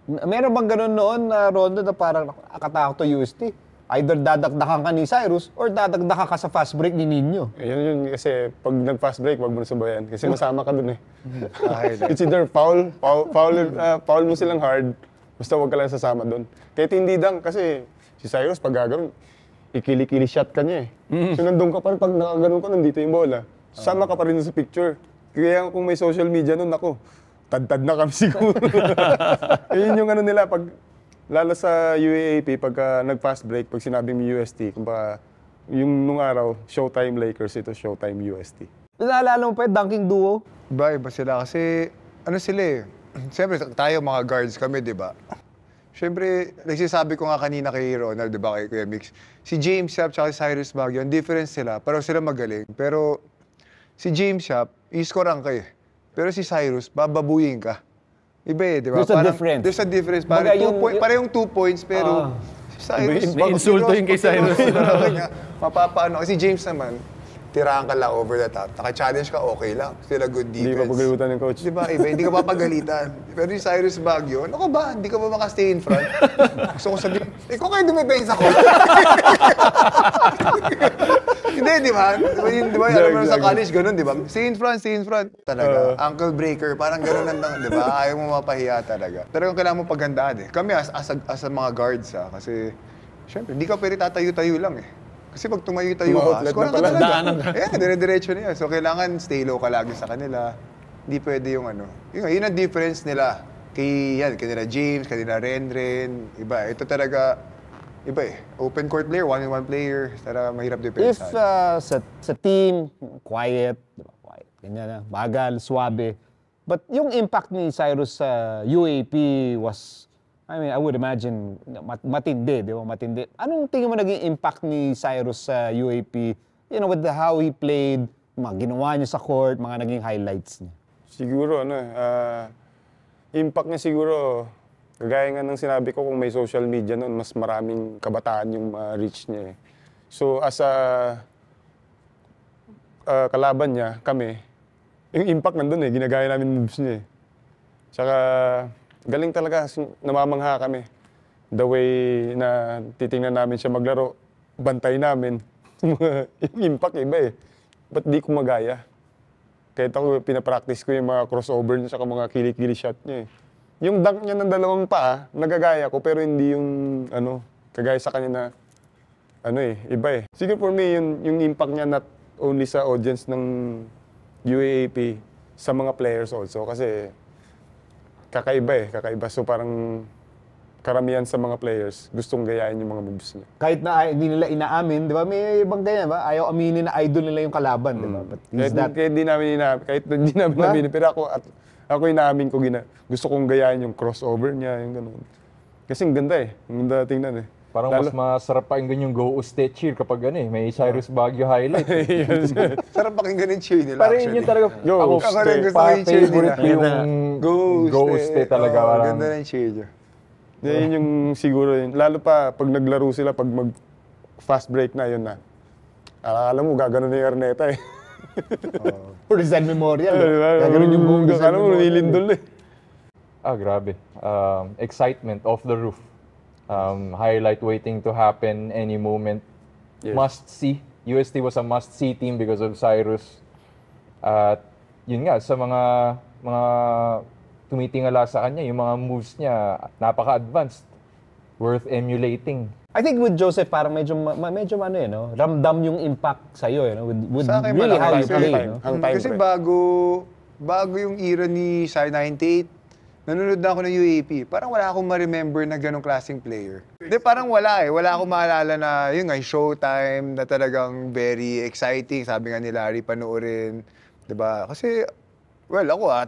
Meron bang ganun noon na Rondo na parang nakatakot to UST? Either dadagdakan ka ni Cyrus or dadagdakan ka sa fast break ni Nino. Yun kasi pag nag-fast break, wag mo na sabayan. Kasi masama ka dun eh. It's either foul mo silang hard, basta wag ka lang sasama dun. Kahit hindi dang, kasi si Cyrus pag gagawin, ikili-kili shot ka niya eh. So nandun ka pa rin, pag nakaganon ka, nandito yung bola. Sama ka pa rin sa picture. Kaya kung may social media nun, ako, tad-tad na kami siguro. Yun yung ano nila, pag lalo sa UAAP, pagka nag-fast break, pag sinabing UST, kumbaga, yung nung araw, Showtime Lakers, ito Showtime UST. Naalala mo pa yung dunking duo? Iba sila kasi, ano sila eh. Siyempre, tayo mga guards kami, di ba? Siyempre, nagsasabi ko nga kanina kay Ronald, di ba, kay Kuya Mix, si James Yap at si Cyrus Baguio, ang difference sila, parang sila magaling. Pero si James Yap, i-scorean ka eh. Pero si Cyrus, bababuyin ka. Iba eh, di ba? There's a difference. There's a difference. Parang 2 points, pero si Cyrus, Insulto yung kay Cyrus. Mapapaano. Kasi James naman, tirahan ka lang over the top. Naka-challenge ka, okay lang. Sila good defense. Hindi pa pagalitan ng coach. Di ba? Iba, hindi ka papagalitan. Pero si Cyrus Baguio, ano ka ba? Hindi ka ba makastay in front? Gusto ko sabihin, kung kayo dumipensa ko. Hindi, di ba? Di ba? Alam mo sa college, ganun, di ba? Stay in front. Talaga. Ankle breaker, parang ganun lang, di ba? Ayaw mo mapahiya talaga. Talagang kailangan mo paghandaan eh. Kami as a mga guards kasi, syempre, hindi ka pwede tatayo-tayo lang eh. Kasi pag tumayo-tayo ka, score ka talaga. Dire-diretso na yan. So, kailangan stay low ka lagi sa kanila. Hindi pwede yung ano. Yun ang difference nila. Kanila James, kanila Renren. Iba. Ito talaga, iba eh. Open court player, one-on-one player. Talaga mahirap If depensa. sa team, quiet, diba? Quiet, ganyan na, bagal, suabe. But yung impact ni Cyrus sa UAP was, I mean, I would imagine, matindi, di ba? Matindi. Anong tingin mo naging impact ni Cyrus sa UAP? You know, with how he played, mga ginawa niya sa court, mga naging highlights niya. Siguro, impact niya siguro, kagaya nga ng sinabi ko, kung may social media noon, mas maraming kabataan yung reach niya eh. So, as a kalaban niya, kami, yung impact nandun eh, ginagaya namin moves niya eh. Tsaka, galing talaga, namamangha kami. The way na titingnan namin siya maglaro, bantay namin. Yung impact iba eh. Ba't di ko magaya? Kahit ako, pinapractice ko yung mga crossover niya sa mga kili-kili shot niya eh. Yung dunk niya ng dalawang paa, nagagaya ko, pero hindi yung, kagaya sa kanya na, iba eh. Siguro for me, yung impact niya not only sa audience ng UAAP, sa mga players also. Kasi, kakaiba. So parang karamihan sa mga players gustong gayahin yung mga moves niya. Kahit na hindi nila inaamin, di ba? May ibang ganyan, ba? Ayaw aminin na idol nila yung kalaban, di ba? But Kahit hindi namin aminin, pero ako inaamin ko, gusto kong gayahin yung crossover niya, yung gano'n. Kasi ang ganda eh. Ang ganda tingnan eh. Parang mas masarap pakinggan yung Go Uste cheer kapag may Cyrus Baguio highlight. Sarap pakinggan yung cheer nila. Parang yun talaga, ako rin gusto ko yung cheer nila. favorite yung Go Uste talaga. Ganda na yung cheer niya. Yun yung siguro yun. Lalo pa pag naglaro sila, pag mag-fast break na, yun na. Alam mo, gaganon na yung Arneta eh. For Rizal Memorial. Gagawin yung buong Rizal Memorial. Nilindol eh. Grabe. Excitement off the roof. Highlight waiting to happen any moment. Yes. Must see. UST was a must see team because of Cyrus. At yun nga, sa mga tumitingala sa kanya, yung mga moves niya, napaka-advanced. Worth emulating. I think with Joseph, parang medyo ramdam yung impact sa'yo, with Sa akin, really how you malaki. play, Kasi bago yung era ni Sai 98, nanonood na ako ng UAP. Parang wala akong ma-remember na ganong klaseng player. Hindi, parang wala eh. Wala akong maalala na yun nga, Showtime, na talagang very exciting. Sabi nga ni Larry, panoorin. Diba? Kasi,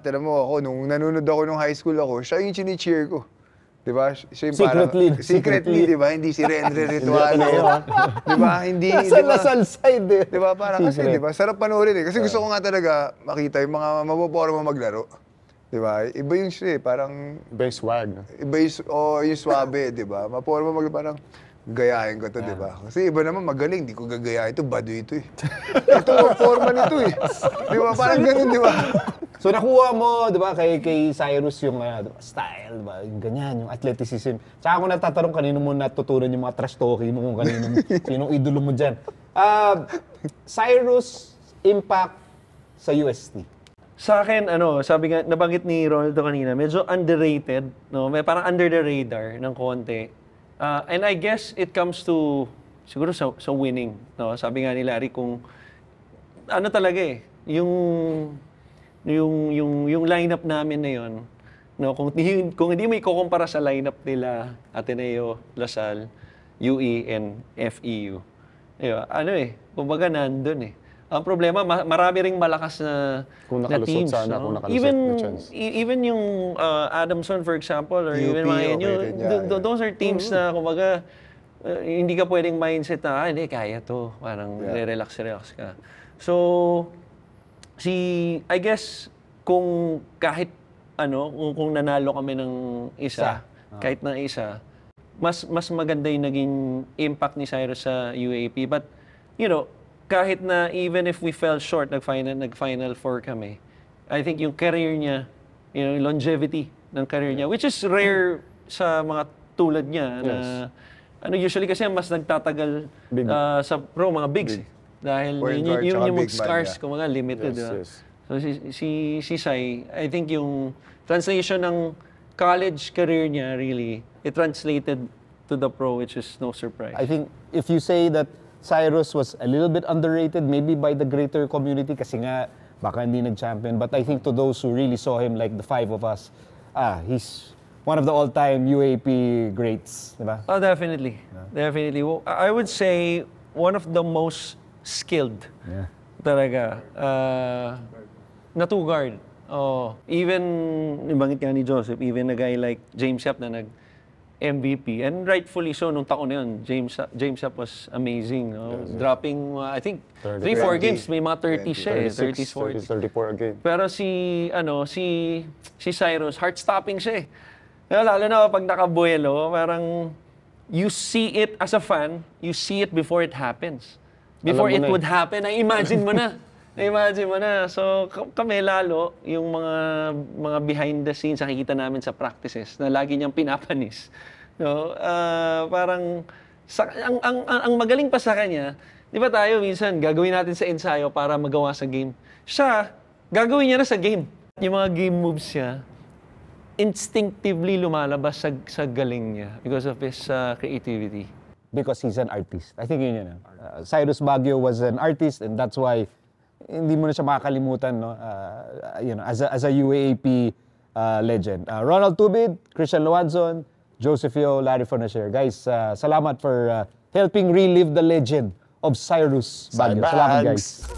tinan mo ako, nung nanonood ako nung high school ako, siya yung chini-cheer ko. Diba? Siya yung secretly, diba? Hindi si Renre Ritual. Diba? Hindi, Lasal side eh. Diba? Parang kasi, diba? Sarap panoorin eh. Kasi gusto ko nga talaga makita yung mga mapoporma maglaro. Diba? Iba yung siya eh, parang... Iba yung swag. Iba yung swabe, diba? Maporma parang gayahin ko to, diba? Kasi iba naman magaling, di ko gagayahin ito, bado ito eh. Ito, forma nito eh. Diba? Parang ganun, diba? So nakuha mo, 'di ba, kay Cyrus yung di ba, style, 'di ba? Yung ganyan, yung athleticism. Tsaka ako natatanong kanino mo natutunan yung mga trash talking mo kung sinong idolo mo diyan. Cyrus impact sa UST. Sa akin, sabi nga, nabanggit ni Ronaldo kanina, medyo underrated, no? May parang under the radar ng konti. And I guess it comes to, siguro sa winning, no? Sabi nga ni Larry, kung, talaga yung lineup namin na yun, no? Kung hindi mo ikukumpara sa lineup nila, Ateneo, Lasal, UE, and FEU, kumbaga nandun Ang problema, marami ring malakas na teams. Sana, No? kung nakalusot na chance. Even yung Adamson, for example, or UP, even mga okay rin yan. those are teams na, kumbaga, hindi ka pwedeng mindset na, hindi, kaya to. Parang relax ka. So, I guess, kung kahit, kung nanalo kami ng isa, kahit na isa, mas maganda yung naging impact ni Cyrus sa UAP. But, kahit na even if we fell short, nag-final four kami, I think yung career niya, yung longevity ng career niya, which is rare sa mga tulad niya, na usually kasi mas nagtatagal sa pro, mga bigs. Dahil Point guard, yung tsaka big man scars, niya. kumaga, limited. Yes. So si Sai, I think yung translation ng college career niya, really, it translated to the pro, which is no surprise. I think if you say that Cyrus was a little bit underrated maybe by the greater community kasi nga baka hindi nag-champion, but I think to those who really saw him, like the five of us, he's one of the all-time UAP greats, di ba? Oh, definitely. Definitely. Well, I would say one of the most skilled talaga na two guard. Oh, even, nabanggit nga ni Joseph, even a guy like James Yap na MVP. And rightfully so, nung taon na yun, James Yap was amazing. No? Dropping, I think, 3-4 games, may mga 30 siya 30s, 40s. 34 a game. Pero si Cyrus, heart-stopping siya Lalo na pag nakabuelo, parang you see it as a fan, you see it before it happens. Before it would happen, imagine mo na. Imagine mo na. So kami lalo, yung mga behind the scenes nakikita namin sa practices na lagi niyang pinapanis. No? Parang ang magaling pa sa kanya, 'di ba tayo minsan gagawin natin sa ensayo para magawa sa game. Siya, gagawin niya na sa game. Yung mga game moves niya, instinctively lumalabas sa galing niya because of his creativity. Because he's an artist. I think yun. Cyrus Baguio was an artist and that's why hindi mo na siya makakalimutan, no? As a UAAP legend. Ronald Tubid, Christian Luanzon, Joseph Yo, Larry Fornacier. Guys, salamat for helping relive the legend of Cyrus Baguio. Salamat, guys.